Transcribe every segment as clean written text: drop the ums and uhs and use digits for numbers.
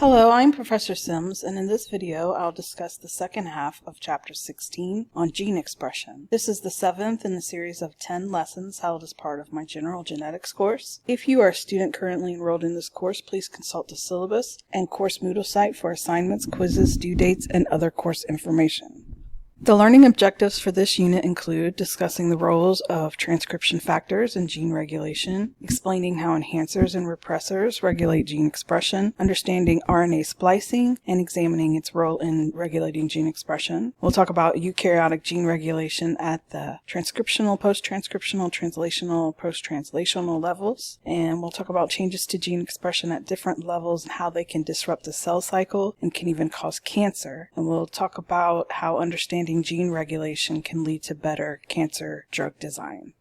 Hello, I'm Professor Sims, and in this video I'll discuss the second half of Chapter 16 on gene expression. This is the 7th in the series of 10 lessons held as part of my General Genetics course. If you are a student currently enrolled in this course, please consult the syllabus and course Moodle site for assignments, quizzes, due dates, and other course information. The learning objectives for this unit include discussing the roles of transcription factors in gene regulation, explaining how enhancers and repressors regulate gene expression, understanding RNA splicing, and examining its role in regulating gene expression. We'll talk about eukaryotic gene regulation at the transcriptional, post-transcriptional, translational, post-translational levels, and we'll talk about changes to gene expression at different levels and how they can disrupt the cell cycle and can even cause cancer. And we'll talk about how understanding gene regulation can lead to better cancer drug design.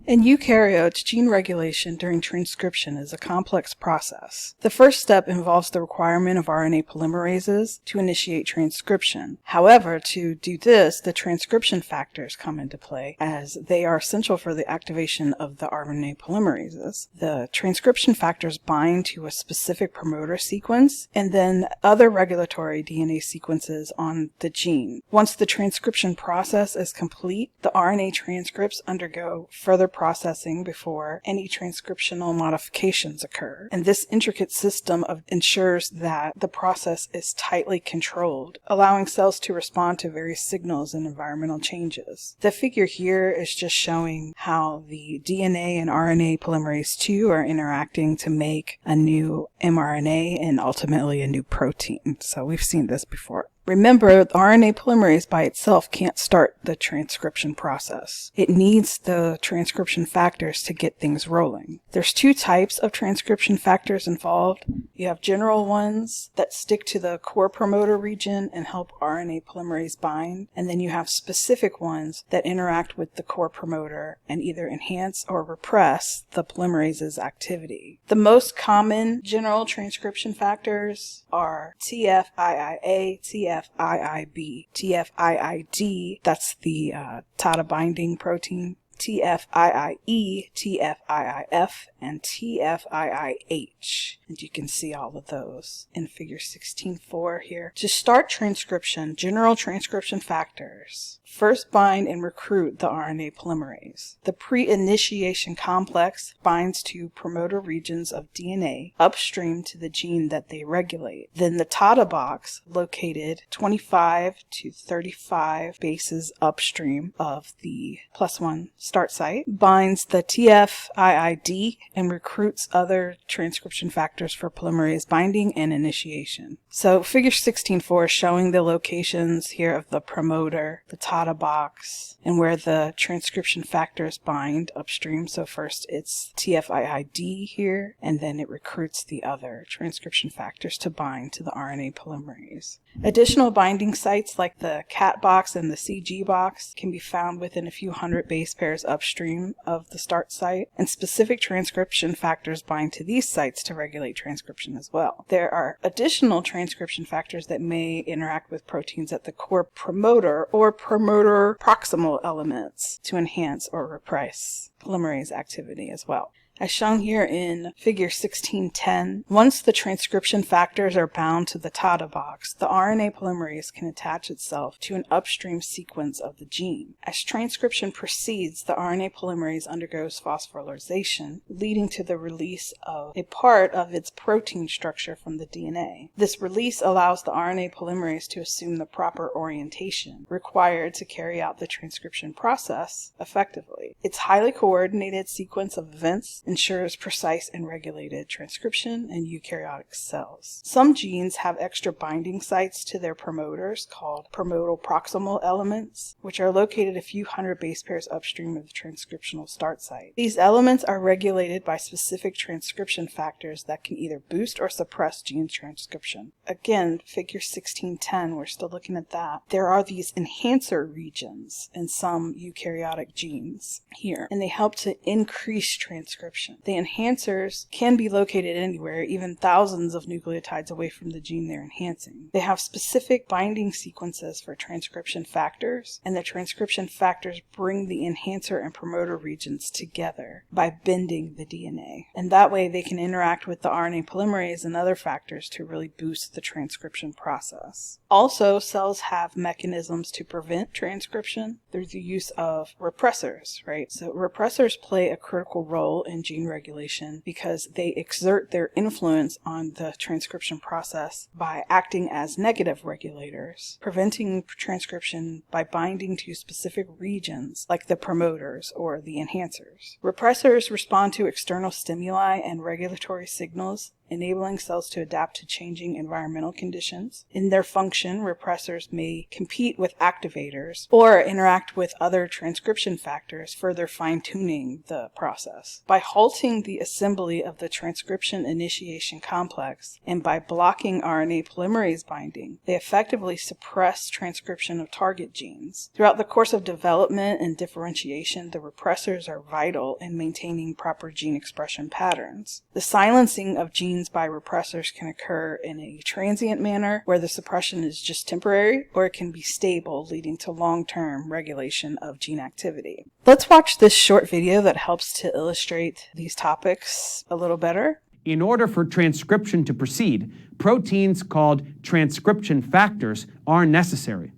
In eukaryotes, gene regulation during transcription is a complex process. The first step involves the requirement of RNA polymerases to initiate transcription. However, to do this, the transcription factors come into play as they are essential for the activation of the RNA polymerases. The transcription factors bind to a specific promoter sequence and then other regulatory DNA sequences on the gene. Once the transcription process is complete, the RNA transcripts undergo further processing before any transcriptional modifications occur. And this intricate system ensures that the process is tightly controlled, allowing cells to respond to various signals and environmental changes. The figure here is just showing how the DNA and RNA polymerase II are interacting to make a new mRNA and ultimately a new protein. So we've seen this before. Remember, the RNA polymerase by itself can't start the transcription process. It needs the transcription factors to get things rolling. There's two types of transcription factors involved. You have general ones that stick to the core promoter region and help RNA polymerase bind, and then you have specific ones that interact with the core promoter and either enhance or repress the polymerase's activity. The most common general transcription factors are TFIIA, TFIIB, TFIID, that's the TATA binding protein, TFIIE, TFIIF, and TFIIH. And you can see all of those in figure 16.4 here. To start transcription, general transcription factors first bind and recruit the RNA polymerase. The pre-initiation complex binds to promoter regions of DNA upstream to the gene that they regulate. Then the TATA box, located 25 to 35 bases upstream of the +1 start site, binds the TFIID and recruits other transcription factors for polymerase binding and initiation. So figure 16.4 is showing the locations here of the promoter, the TATA box, and where the transcription factors bind upstream. So first it's TFIID here, and then it recruits the other transcription factors to bind to the RNA polymerase. Additional binding sites like the CAT box and the CG box can be found within a few hundred base pairs upstream of the start site, and specific transcription factors bind to these sites to regulate transcription as well. There are additional transcription factors that may interact with proteins at the core promoter or promoter proximal elements to enhance or repress polymerase activity as well. As shown here in figure 16.10, once the transcription factors are bound to the TATA box, the RNA polymerase can attach itself to an upstream sequence of the gene. As transcription proceeds, the RNA polymerase undergoes phosphorylation, leading to the release of a part of its protein structure from the DNA. This release allows the RNA polymerase to assume the proper orientation required to carry out the transcription process effectively. Its highly coordinated sequence of events ensures precise and regulated transcription in eukaryotic cells. Some genes have extra binding sites to their promoters called promoter proximal elements, which are located a few hundred base pairs upstream of the transcriptional start site. These elements are regulated by specific transcription factors that can either boost or suppress gene transcription. Again, figure 16.10, we're still looking at that. There are these enhancer regions in some eukaryotic genes here, and they help to increase transcription transcription. The enhancers can be located anywhere, even thousands of nucleotides away from the gene they're enhancing. They have specific binding sequences for transcription factors, and the transcription factors bring the enhancer and promoter regions together by bending the DNA. And that way they can interact with the RNA polymerase and other factors to really boost the transcription process. Also, cells have mechanisms to prevent transcription through the use of repressors, right? So repressors play a critical role in gene regulation because they exert their influence on the transcription process by acting as negative regulators, preventing transcription by binding to specific regions like the promoters or the enhancers. Repressors respond to external stimuli and regulatory signals, enabling cells to adapt to changing environmental conditions. In their function, repressors may compete with activators or interact with other transcription factors, further fine-tuning the process. By halting the assembly of the transcription initiation complex and by blocking RNA polymerase binding, they effectively suppress transcription of target genes. Throughout the course of development and differentiation, the repressors are vital in maintaining proper gene expression patterns. The silencing of genes by repressors can occur in a transient manner where the suppression is just temporary, or it can be stable, leading to long-term regulation of gene activity. Let's watch this short video that helps to illustrate these topics a little better. In order for transcription to proceed, proteins called transcription factors are necessary.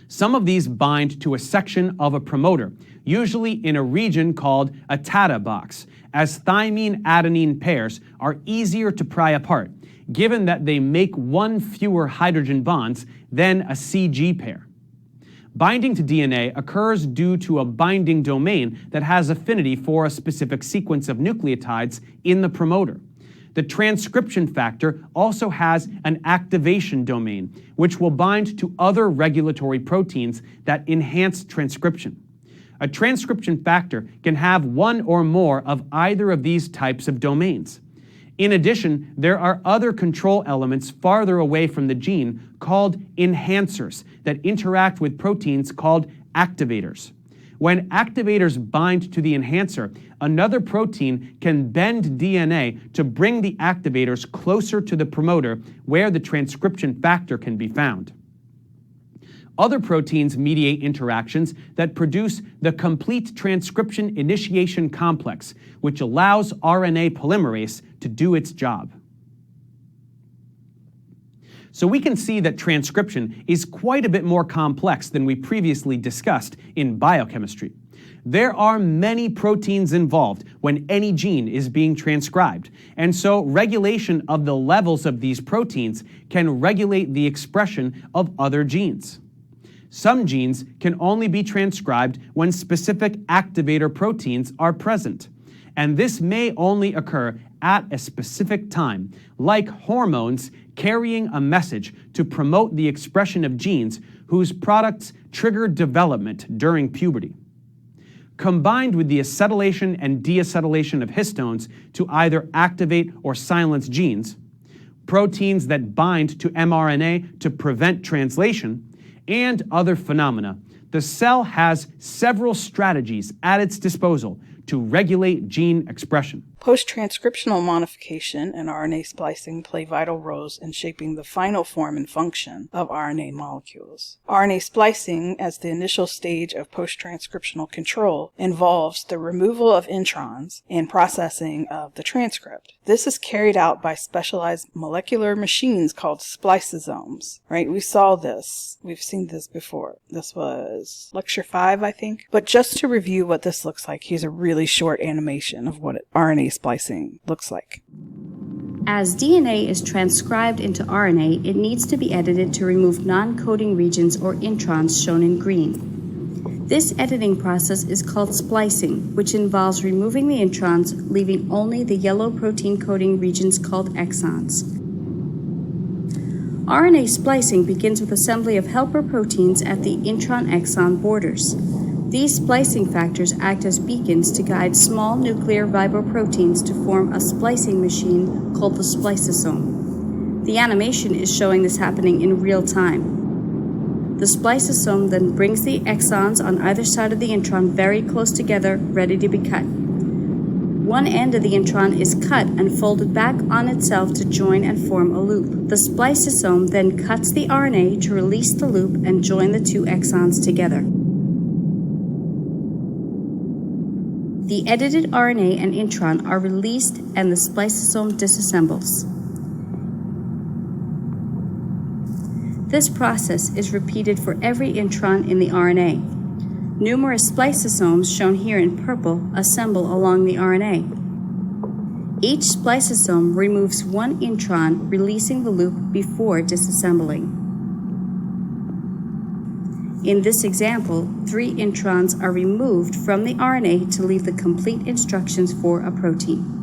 Some of these bind to a section of a promoter, usually in a region called a Tata box, as thymine-adenine pairs are easier to pry apart, given that they make one fewer hydrogen bonds than a CG pair. Binding to DNA occurs due to a binding domain that has affinity for a specific sequence of nucleotides in the promoter. The transcription factor also has an activation domain, which will bind to other regulatory proteins that enhance transcription. A transcription factor can have one or more of either of these types of domains. In addition, there are other control elements farther away from the gene called enhancers that interact with proteins called activators. When activators bind to the enhancer, another protein can bend DNA to bring the activators closer to the promoter where the transcription factor can be found. Other proteins mediate interactions that produce the complete transcription initiation complex, which allows RNA polymerase to do its job. So we can see that transcription is quite a bit more complex than we previously discussed in biochemistry. There are many proteins involved when any gene is being transcribed, and so regulation of the levels of these proteins can regulate the expression of other genes. Some genes can only be transcribed when specific activator proteins are present, and this may only occur at a specific time, like hormones carrying a message to promote the expression of genes whose products trigger development during puberty. Combined with the acetylation and deacetylation of histones to either activate or silence genes, proteins that bind to mRNA to prevent translation, and other phenomena, the cell has several strategies at its disposal to regulate gene expression. Post-transcriptional modification and RNA splicing play vital roles in shaping the final form and function of RNA molecules. RNA splicing, as the initial stage of post-transcriptional control, involves the removal of introns and processing of the transcript. This is carried out by specialized molecular machines called spliceosomes, right? We saw this. We've seen this before. This was lecture 5, I think. But just to review what this looks like, here's a really short animation of what RNA splicing looks like. As DNA is transcribed into RNA, it needs to be edited to remove non-coding regions or introns shown in green. This editing process is called splicing, which involves removing the introns, leaving only the yellow protein coding regions called exons. RNA splicing begins with assembly of helper proteins at the intron-exon borders. These splicing factors act as beacons to guide small nuclear riboproteins to form a splicing machine called the spliceosome. The animation is showing this happening in real time. The spliceosome then brings the exons on either side of the intron very close together, ready to be cut. one end of the intron is cut and folded back on itself to join and form a loop. The spliceosome then cuts the RNA to release the loop and join the two exons together. The edited RNA and intron are released and the spliceosome disassembles. This process is repeated for every intron in the RNA. Numerous spliceosomes, shown here in purple, assemble along the RNA. Each spliceosome removes one intron, releasing the loop before disassembling. In this example, 3 introns are removed from the RNA to leave the complete instructions for a protein.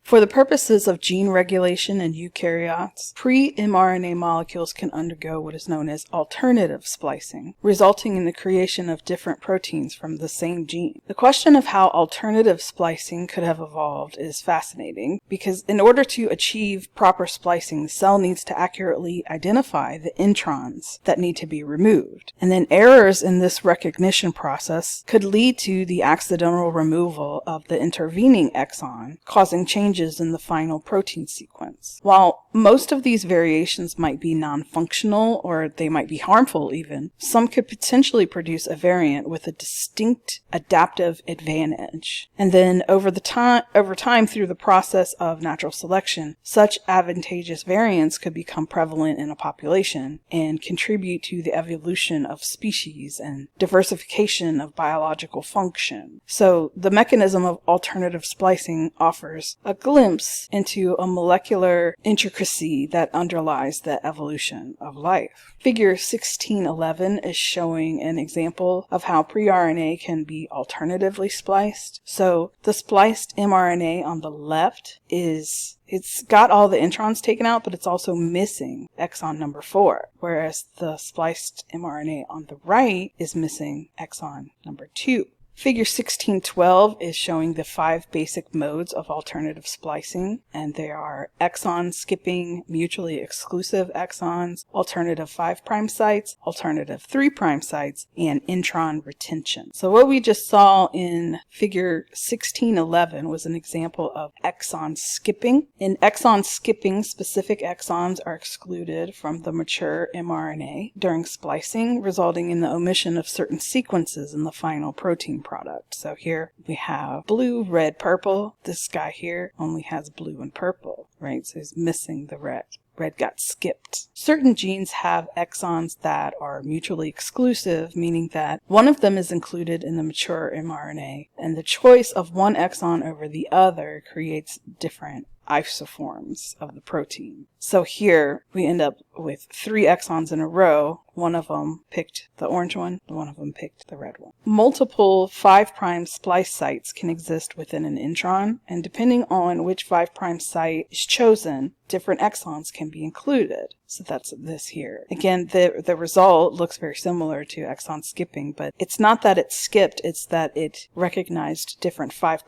For the purposes of gene regulation in eukaryotes, pre-mRNA molecules can undergo what is known as alternative splicing, resulting in the creation of different proteins from the same gene. The question of how alternative splicing could have evolved is fascinating, because in order to achieve proper splicing, the cell needs to accurately identify the introns that need to be removed. And then errors in this recognition process could lead to the accidental removal of the intervening exon, causing changes in the final protein sequence. While most of these variations might be non-functional, or they might be harmful even, some could potentially produce a variant with a distinct adaptive advantage. And then over time through the process of natural selection, such advantageous variants could become prevalent in a population and contribute to the evolution of species and diversification of biological function. So the mechanism of alternative splicing offers a glimpse into a molecular intricacy that underlies the evolution of life. Figure 1611 is showing an example of how pre-RNA can be alternatively spliced. So the spliced mRNA on the left it's got all the introns taken out, but it's also missing exon number 4, whereas the spliced mRNA on the right is missing exon number 2. Figure 1612 is showing the 5 basic modes of alternative splicing, and they are exon skipping, mutually exclusive exons, alternative 5' sites, alternative 3' sites, and intron retention. So what we just saw in figure 1611 was an example of exon skipping. In exon skipping, specific exons are excluded from the mature mRNA during splicing, resulting in the omission of certain sequences in the final protein product. So here we have blue, red, purple. This guy here only has blue and purple, right? So he's missing the red. Red got skipped. Certain genes have exons that are mutually exclusive, meaning that one of them is included in the mature mRNA, and the choice of one exon over the other creates different isoforms of the protein. So here we end up with 3 exons in a row. One of them picked the orange one, one of them picked the red one. Multiple 5' splice sites can exist within an intron, and depending on which 5' site is chosen, different exons can be included. So that's this here. Again, the result looks very similar to exon skipping, but it's not that it skipped, it's that it recognized different 5'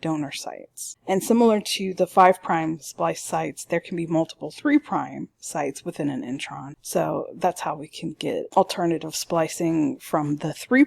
donor sites. And similar to the 5' splice sites, there can be multiple 3' sites within an intron. So that's how we can get alternative splicing from the 3'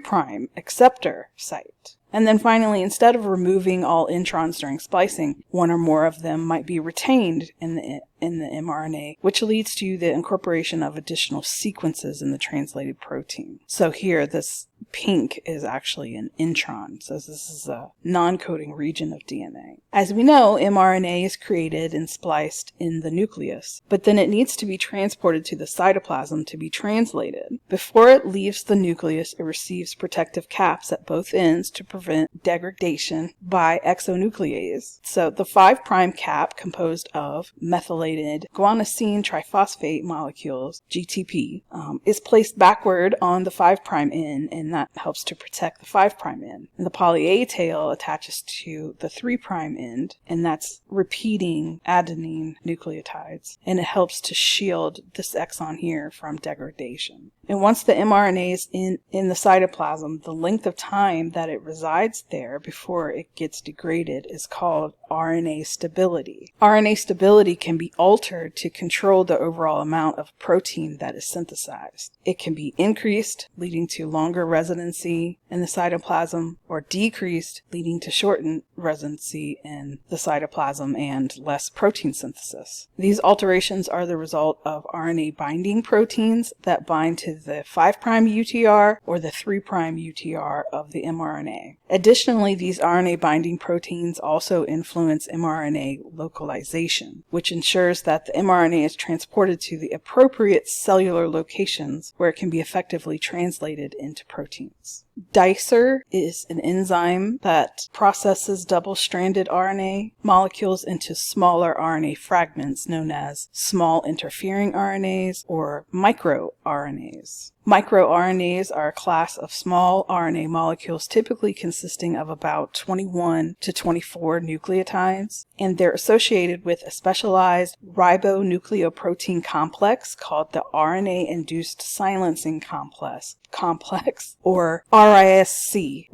acceptor site. And then finally, instead of removing all introns during splicing, one or more of them might be retained in the mRNA, which leads to the incorporation of additional sequences in the translated protein. So here, this pink is actually an intron. So this is a non-coding region of DNA. As we know, mRNA is created and spliced in the nucleus, but then it needs to be transported to the cytoplasm to be translated. Before it leaves the nucleus, it receives protective caps at both ends to prevent degradation by exonuclease. So the 5' cap, composed of methylated guanosine triphosphate molecules, GTP, is placed backward on the 5' end, and that helps to protect the 5' end. And the poly A tail attaches to the 3' end, and that's repeating adenine nucleotides, and it helps to shield this exon here from degradation. And once the mRNA is in the cytoplasm, the length of time that it resides there before it gets degraded is called RNA stability. RNA stability can be altered to control the overall amount of protein that is synthesized. It can be increased, leading to longer residency in the cytoplasm, or decreased, leading to shortened residency in the cytoplasm and less protein synthesis. These alterations are the result of RNA binding proteins that bind to the 5' UTR or the 3' UTR of the mRNA. Additionally, these RNA binding proteins also influence mRNA localization, which ensures that the mRNA is transported to the appropriate cellular locations where it can be effectively translated into proteins. Dicer is an enzyme that processes double-stranded RNA molecules into smaller RNA fragments known as small interfering RNAs or microRNAs. MicroRNAs are a class of small RNA molecules typically consisting of about 21 to 24 nucleotides, and they're associated with a specialized ribonucleoprotein complex called the RNA-induced silencing complex, or RISC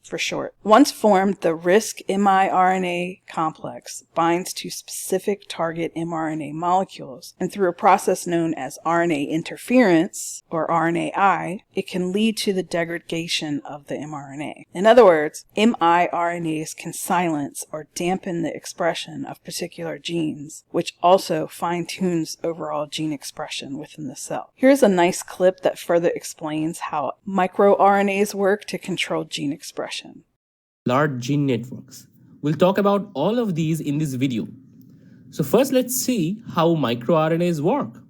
for short. Once formed, the RISC miRNA complex binds to specific target mRNA molecules, and through a process known as RNA interference, or RNAi, it can lead to the degradation of the mRNA. In other words, miRNAs can silence or dampen the expression of particular genes, which also fine-tunes overall gene expression within the cell. Here's a nice clip that further explains how microRNAs work to control gene expression. Large gene networks. We'll talk about all of these in this video. So first, let's see how microRNAs work.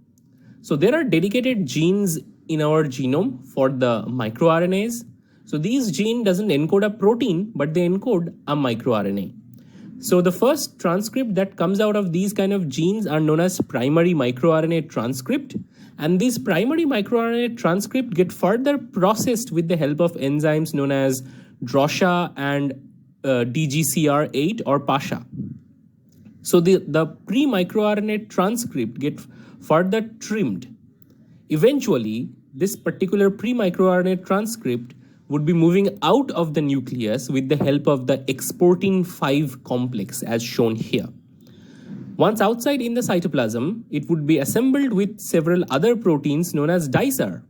So there are dedicated genes in our genome for the microRNAs. So these genes doesn't encode a protein, but they encode a microRNA. So the first transcript that comes out of these kind of genes are known as primary microRNA transcript. And these primary microRNA transcript get further processed with the help of enzymes known as DROSHA and DGCR8 or PASHA. So the pre-microRNA transcript get further trimmed. Eventually, this particular pre-microRNA transcript would be moving out of the nucleus with the help of the exportin 5 complex as shown here. Once outside in the cytoplasm, it would be assembled with several other proteins known as dicer.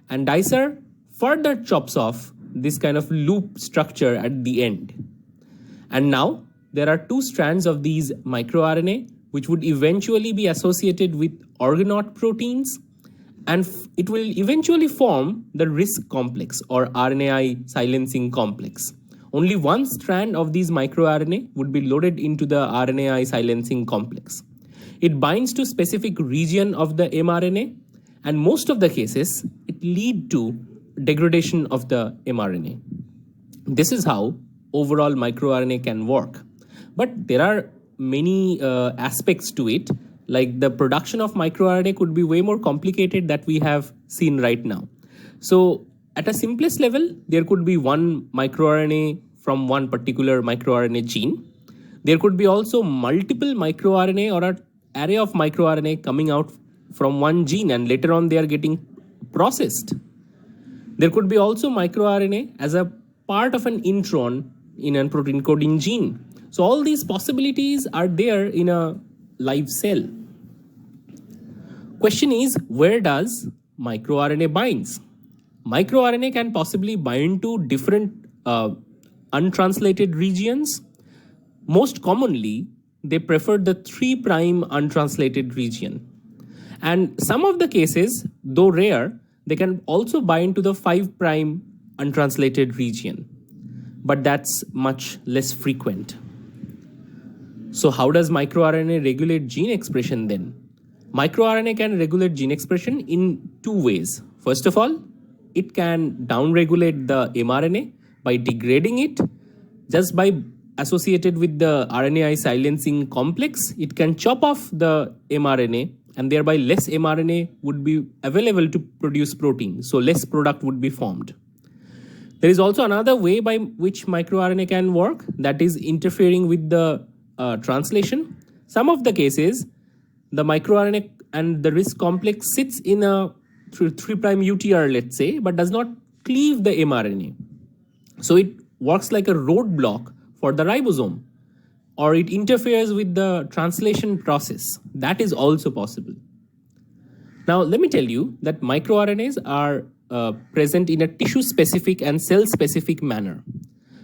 And dicer further chops off this kind of loop structure at the end. And now there are two strands of these microRNA which would eventually be associated with organoid proteins, and it will eventually form the RISC complex or RNAi silencing complex. Only one strand of these microRNA would be loaded into the RNAi silencing complex. It binds to specific region of the mRNA, and most of the cases it leads to degradation of the mRNA. This is how overall microRNA can work. But there are many aspects to it, like the production of microRNA could be way more complicated that we have seen right now. So at a simplest level, there could be one microRNA from one particular microRNA gene. There could be also multiple microRNA or an array of microRNA coming out from one gene, and later on they are getting processed. There could be also microRNA as a part of an intron in a protein coding gene. So all these possibilities are there in a live cell. Question is, where does microRNA binds? MicroRNA can possibly bind to different untranslated regions. Most commonly, they prefer the 3' untranslated region. And some of the cases, though rare, they can also bind to the 5' untranslated region. But that's much less frequent. So how does microRNA regulate gene expression then? MicroRNA can regulate gene expression in two ways. First of all, it can downregulate the mRNA by degrading it. Just by associated with the RNAi silencing complex, it can chop off the mRNA, and thereby less mRNA would be available to produce protein. So less product would be formed. There is also another way by which microRNA can work, that is interfering with the translation. Some of the cases, the microRNA and the RISC complex sits in a 3' UTR, let's say, but does not cleave the mRNA. So it works like a roadblock for the ribosome, or it interferes with the translation process. That is also possible. Now, let me tell you that microRNAs are present in a tissue-specific and cell-specific manner.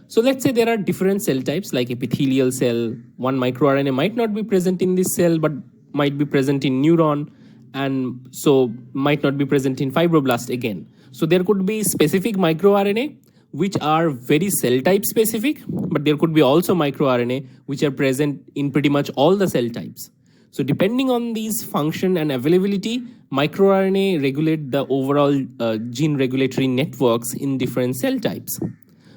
So let's say there are different cell types like epithelial cell. One microRNA might not be present in this cell, but might be present in neuron, and so might not be present in fibroblast again. So there could be specific microRNA which are very cell type specific, but there could be also microRNA which are present in pretty much all the cell types. So depending on these function and availability, microRNA regulate the overall gene regulatory networks in different cell types.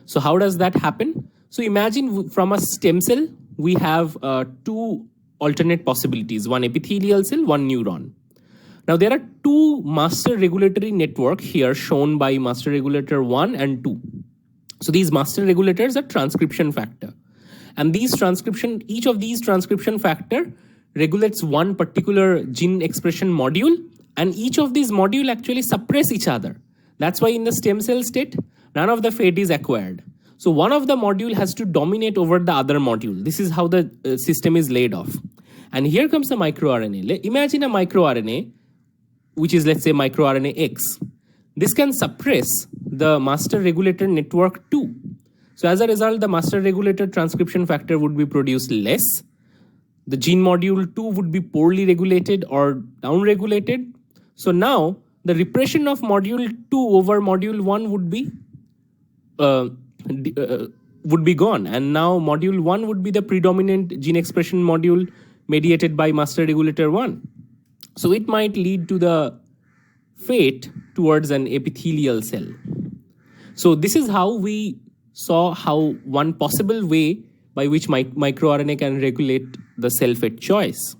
So how does that happen? So imagine from a stem cell, we have two alternate possibilities, one epithelial cell, one neuron. Now there are two master regulatory network here shown by master regulator 1 and 2. So these master regulators are transcription factor. And each of these transcription factor regulates one particular gene expression module, and each of these modules actually suppress each other. That's why in the stem cell state, none of the fate is acquired. So one of the module has to dominate over the other module. This is how the system is laid off. And here comes the microRNA. Imagine a microRNA, which is, let's say, microRNA X. This can suppress the master regulator network 2. So as a result, the master regulator transcription factor would be produced less. The gene module 2 would be poorly regulated or downregulated. So now the repression of module 2 over module 1 would be gone, and now module 1 would be the predominant gene expression module mediated by master regulator 1. So it might lead to the fate towards an epithelial cell. So this is how we saw how one possible way by which microRNA can regulate the cell fate choice.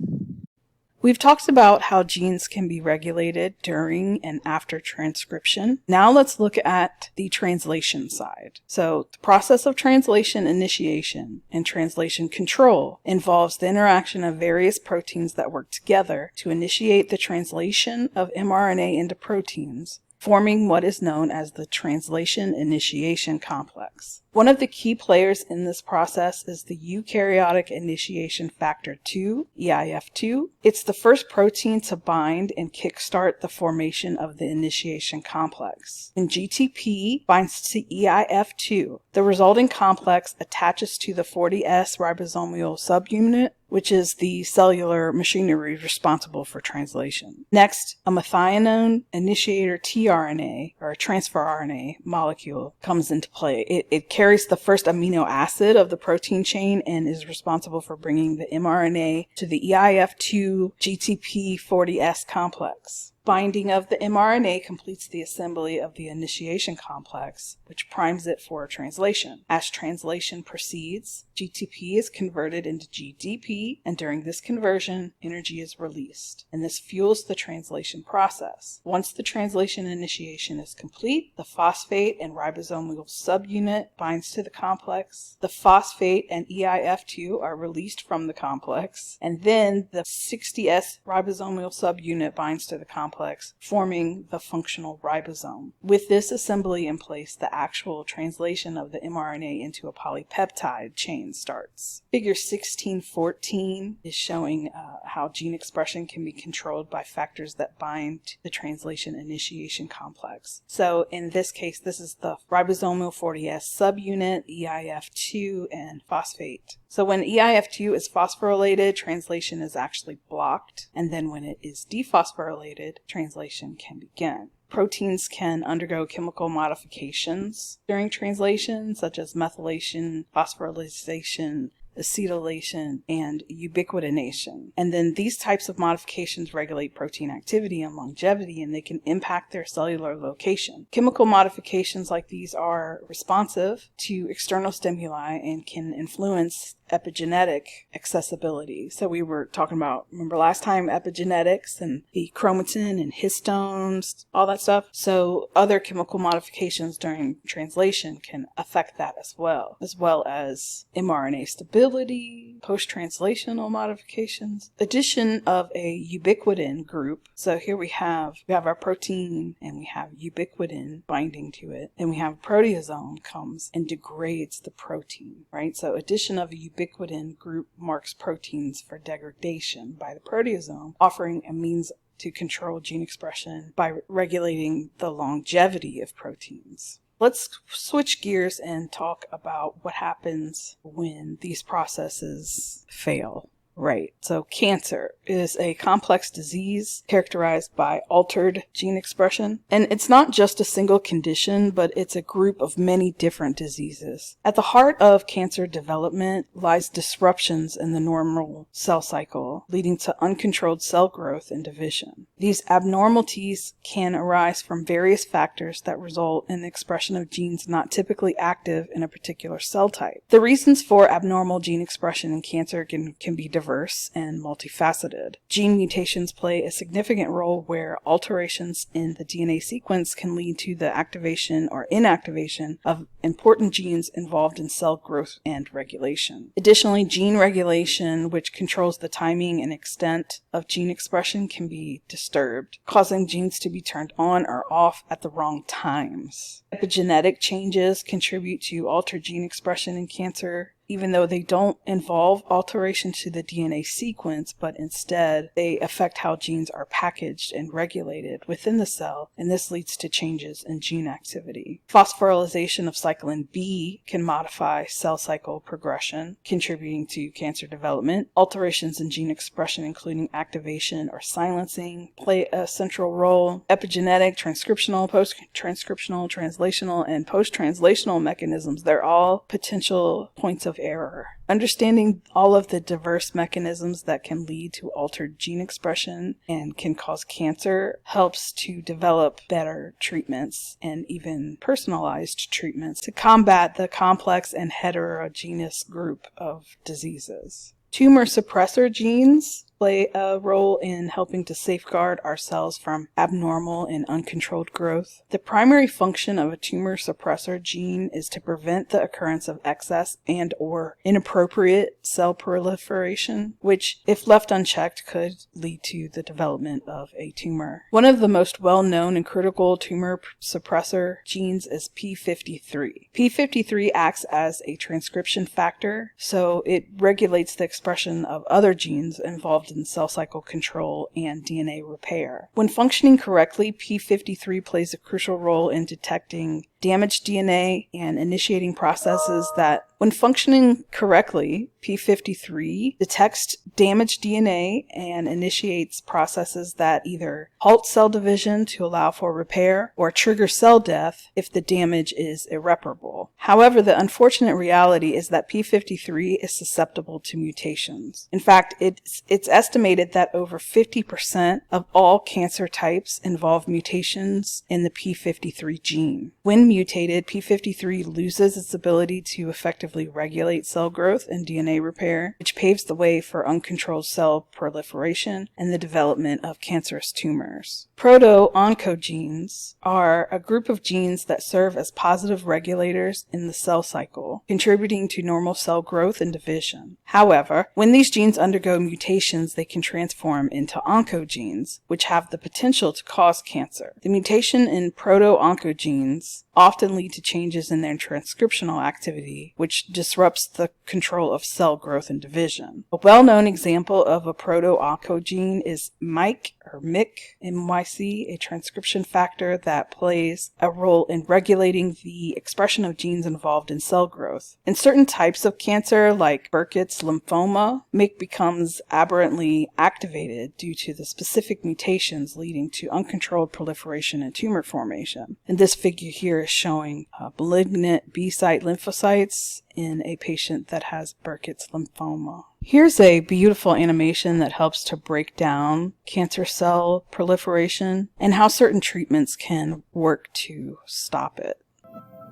We've talked about how genes can be regulated during and after transcription. Now let's look at the translation side. So the process of translation initiation and translation control involves the interaction of various proteins that work together to initiate the translation of mRNA into proteins, forming what is known as the translation initiation complex. One of the key players in this process is the Eukaryotic initiation factor 2, EIF2. It's the first protein to bind and kickstart the formation of the initiation complex. When GTP binds to EIF2, the resulting complex attaches to the 40S ribosomal subunit, which is the cellular machinery responsible for translation. Next, a methionine initiator tRNA, or transfer RNA molecule, comes into play. It carries the first amino acid of the protein chain and is responsible for bringing the mRNA to the EIF2 GTP 40S complex. Binding of the mRNA completes the assembly of the initiation complex, which primes it for translation. As translation proceeds, GTP is converted into GDP, and during this conversion, energy is released, and this fuels the translation process. Once the translation initiation is complete, the phosphate and ribosomal subunit binds to the complex. The phosphate and EIF2 are released from the complex, and then the 60S ribosomal subunit binds to the complex, forming the functional ribosome. With this assembly in place, the actual translation of the mRNA into a polypeptide chain starts. Figure 1614 is showing how gene expression can be controlled by factors that bind to the translation initiation complex. So in this case, this is the ribosomal 40S subunit, EIF2, and phosphate. So when EIF2 is phosphorylated, translation is actually blocked, and then when it is dephosphorylated, translation can begin. Proteins can undergo chemical modifications during translation, such as methylation, phosphorylation, acetylation, and ubiquitination. And then these types of modifications regulate protein activity and longevity, and they can impact their cellular location. Chemical modifications like these are responsive to external stimuli and can influence epigenetic accessibility. So we were talking about, remember last time, epigenetics and the chromatin and histones, all that stuff. So other chemical modifications during translation can affect that as well as mRNA stability, post-translational modifications. Addition of a ubiquitin group. So here we have our protein and we have ubiquitin binding to it. And we have proteasome comes and degrades the protein, right? So addition of a ubiquitin group marks proteins for degradation by the proteasome, offering a means to control gene expression by regulating the longevity of proteins. Let's switch gears and talk about what happens when these processes fail. Right. So cancer is a complex disease characterized by altered gene expression. And it's not just a single condition, but it's a group of many different diseases. At the heart of cancer development lies disruptions in the normal cell cycle, leading to uncontrolled cell growth and division. These abnormalities can arise from various factors that result in the expression of genes not typically active in a particular cell type. The reasons for abnormal gene expression in cancer can be diverse and multifaceted. Gene mutations play a significant role where alterations in the DNA sequence can lead to the activation or inactivation of important genes involved in cell growth and regulation. Additionally, gene regulation, which controls the timing and extent of gene expression, can be disturbed, causing genes to be turned on or off at the wrong times. Epigenetic changes contribute to altered gene expression in cancer, even though they don't involve alteration to the DNA sequence, but instead they affect how genes are packaged and regulated within the cell, and this leads to changes in gene activity. Phosphorylation of cyclin B can modify cell cycle progression, contributing to cancer development. Alterations in gene expression, including activation or silencing, play a central role. Epigenetic, transcriptional, post-transcriptional, translational, and post-translational mechanisms, they're all potential points of error. Understanding all of the diverse mechanisms that can lead to altered gene expression and can cause cancer helps to develop better treatments and even personalized treatments to combat the complex and heterogeneous group of diseases. Tumor suppressor genes play a role in helping to safeguard our cells from abnormal and uncontrolled growth. The primary function of a tumor suppressor gene is to prevent the occurrence of excess and or inappropriate cell proliferation, which, if left unchecked, could lead to the development of a tumor. One of the most well-known and critical tumor suppressor genes is P53. P53 acts as a transcription factor, so it regulates the expression of other genes involved in cell cycle control and DNA repair. When functioning correctly, P53 plays a crucial role in detecting damaged DNA and initiating processes that, when functioning correctly, P53 detects damaged DNA and initiates processes that either halt cell division to allow for repair or trigger cell death if the damage is irreparable. However, the unfortunate reality is that P53 is susceptible to mutations. In fact, it's estimated that over 50% of all cancer types involve mutations in the P53 gene. When mutated, P53 loses its ability to effectively regulate cell growth and DNA repair, which paves the way for uncontrolled cell proliferation and the development of cancerous tumors. Proto-oncogenes are a group of genes that serve as positive regulators in the cell cycle, contributing to normal cell growth and division. However, when these genes undergo mutations, they can transform into oncogenes, which have the potential to cause cancer. The mutation in proto-oncogenes often lead to changes in their transcriptional activity, which disrupts the control of cell growth and division. A well-known example of a proto-oncogene is MYC, a transcription factor that plays a role in regulating the expression of genes involved in cell growth. In certain types of cancer, like Burkitt's lymphoma, MYC becomes aberrantly activated due to the specific mutations leading to uncontrolled proliferation and tumor formation. And this figure here is showing malignant B-site lymphocytes in a patient that has Burkitt's lymphoma. Here's a beautiful animation that helps to break down cancer cell proliferation and how certain treatments can work to stop it.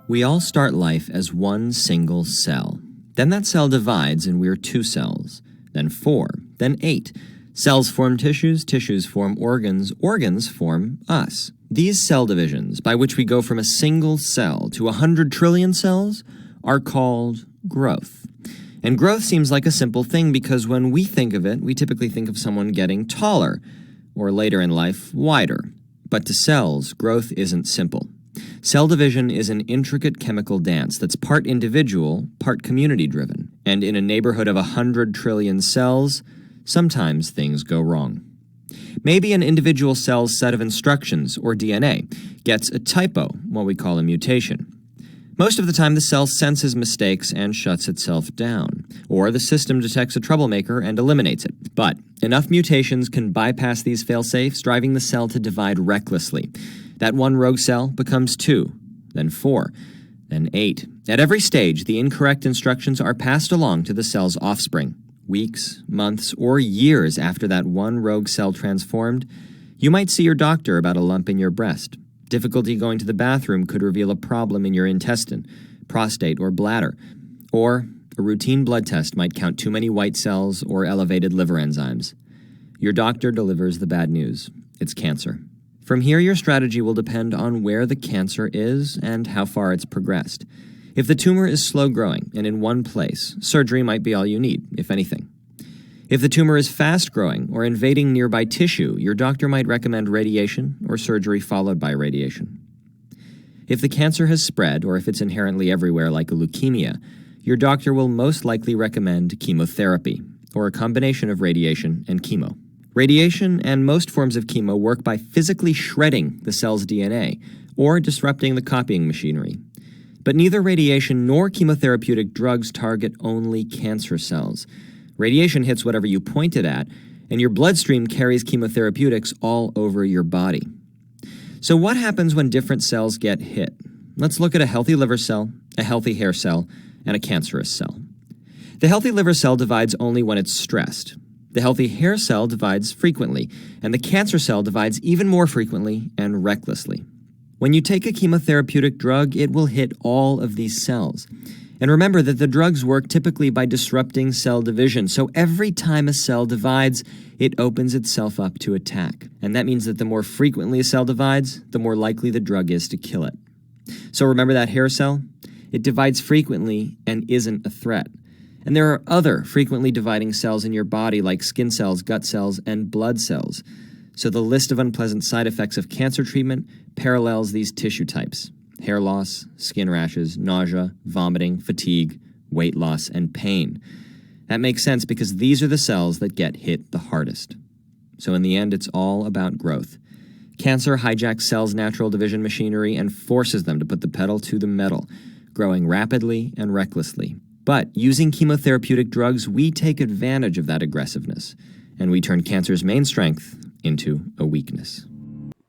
We all start life as one single cell. Then that cell divides and we're 2 cells, then 4, then 8. Cells form tissues, tissues form organs, organs form us. These cell divisions, by which we go from a single cell to 100 trillion cells, are called growth. And growth seems like a simple thing because when we think of it, we typically think of someone getting taller, or later in life, wider. But to cells, growth isn't simple. Cell division is an intricate chemical dance that's part individual, part community-driven. And in a neighborhood of 100 trillion cells, sometimes things go wrong. Maybe an individual cell's set of instructions, or DNA, gets a typo, what we call a mutation. Most of the time, the cell senses mistakes and shuts itself down, or the system detects a troublemaker and eliminates it. But enough mutations can bypass these fail-safes, driving the cell to divide recklessly. That one rogue cell becomes 2, then 4, then 8. At every stage, the incorrect instructions are passed along to the cell's offspring. Weeks, months, or years after that one rogue cell transformed, you might see your doctor about a lump in your breast. Difficulty going to the bathroom could reveal a problem in your intestine, prostate, or bladder. Or a routine blood test might count too many white cells or elevated liver enzymes. Your doctor delivers the bad news. It's cancer. From here, your strategy will depend on where the cancer is and how far it's progressed. If the tumor is slow-growing and in one place, surgery might be all you need, if anything. If the tumor is fast-growing or invading nearby tissue, your doctor might recommend radiation or surgery followed by radiation. If the cancer has spread or if it's inherently everywhere like a leukemia, your doctor will most likely recommend chemotherapy or a combination of radiation and chemo. Radiation and most forms of chemo work by physically shredding the cell's DNA or disrupting the copying machinery. But neither radiation nor chemotherapeutic drugs target only cancer cells. Radiation hits whatever you point it at, and your bloodstream carries chemotherapeutics all over your body. So what happens when different cells get hit? Let's look at a healthy liver cell, a healthy hair cell, and a cancerous cell. The healthy liver cell divides only when it's stressed. The healthy hair cell divides frequently, and the cancer cell divides even more frequently and recklessly. When you take a chemotherapeutic drug, it will hit all of these cells. And remember that the drugs work typically by disrupting cell division, so every time a cell divides, it opens itself up to attack. And that means that the more frequently a cell divides, the more likely the drug is to kill it. So remember that hair cell? It divides frequently and isn't a threat. And there are other frequently dividing cells in your body like skin cells, gut cells, and blood cells. So the list of unpleasant side effects of cancer treatment parallels these tissue types: hair loss, skin rashes, nausea, vomiting, fatigue, weight loss, and pain. That makes sense because these are the cells that get hit the hardest. So in the end, it's all about growth. Cancer hijacks cells' natural division machinery and forces them to put the pedal to the metal, growing rapidly and recklessly. But using chemotherapeutic drugs, we take advantage of that aggressiveness, and we turn cancer's main strength into a weakness.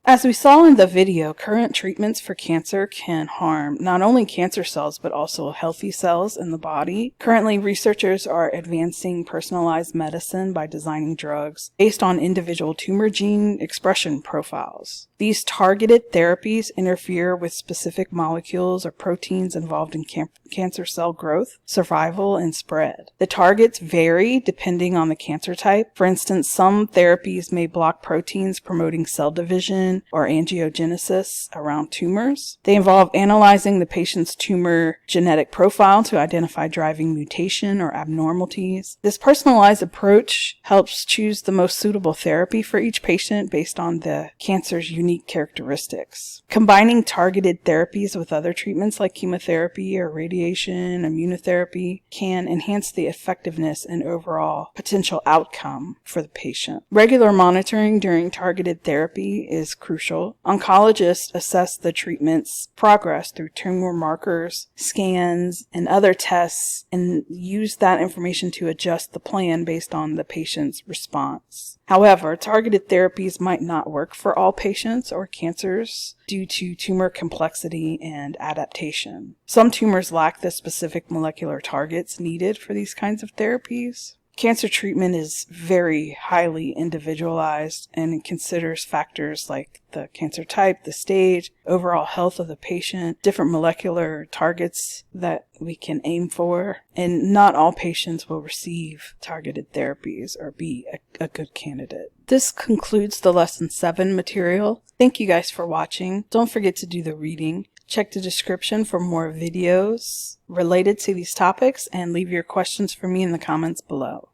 As we saw in the video, current treatments for cancer can harm not only cancer cells but also healthy cells in the body. Currently, researchers are advancing personalized medicine by designing drugs based on individual tumor gene expression profiles. These targeted therapies interfere with specific molecules or proteins involved in cancer cell growth, survival, and spread. The targets vary depending on the cancer type. For instance, some therapies may block proteins promoting cell division or angiogenesis around tumors. They involve analyzing the patient's tumor genetic profile to identify driving mutation or abnormalities. This personalized approach helps choose the most suitable therapy for each patient based on the cancer's unique characteristics. Combining targeted therapies with other treatments like chemotherapy or radiation, immunotherapy can enhance the effectiveness and overall potential outcome for the patient. Regular monitoring during targeted therapy is crucial. Oncologists assess the treatment's progress through tumor markers, scans, and other tests, and use that information to adjust the plan based on the patient's response. However, targeted therapies might not work for all patients or cancers due to tumor complexity and adaptation. Some tumors lack the specific molecular targets needed for these kinds of therapies. Cancer treatment is very highly individualized and it considers factors like the cancer type, the stage, overall health of the patient, different molecular targets that we can aim for, and not all patients will receive targeted therapies or be a good candidate. This concludes the Lesson 7 material. Thank you guys for watching. Don't forget to do the reading. Check the description for more videos related to these topics and leave your questions for me in the comments below.